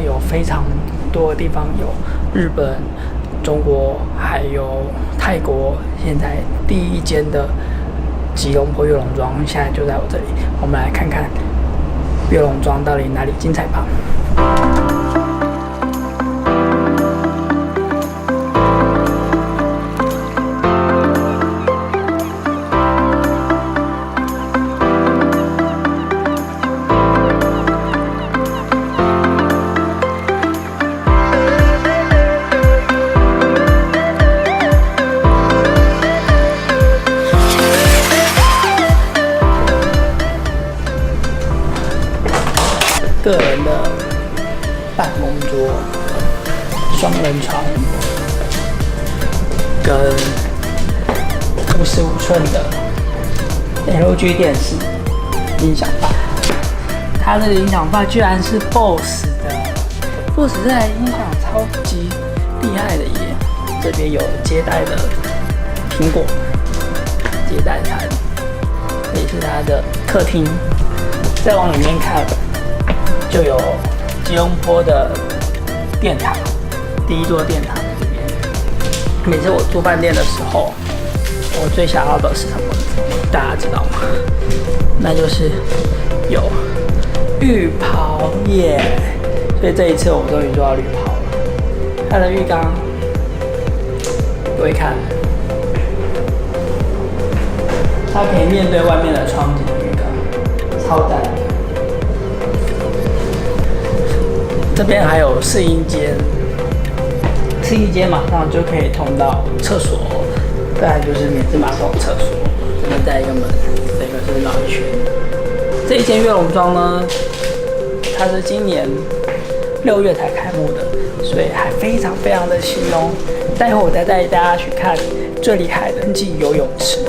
有非常多的地方有日本、中国还有泰国，现在第一间的吉隆坡月龙庄现在就在我这里，我们来看看月龙庄到底哪里精彩吧。个人的办公桌、双人床跟55寸的 LG 电视音响吧。它的音响吧居然是 BOSS 的，BOSS 这台音响超级厉害的耶！这边有接待的苹果接待台，这里是它的客厅，再往里面看。就有吉隆坡的电塔，第一座电塔在这边。每次我住饭店的时候，我最想要的是什么？大家知道吗？那就是有浴袍耶！所以这一次我终于做到浴袍了。它的浴缸，各位看，它可以面对外面的窗景的浴缸，超赞。这边还有试衣间，试衣间马上就可以通到厕所，再来就是免治马桶厕所，这边带一个门，这个是绕一圈。这一间月龙庄呢，它是今年6月才开幕的，所以还非常的新哦。待会我再带大家去看最厉害的人气游泳池。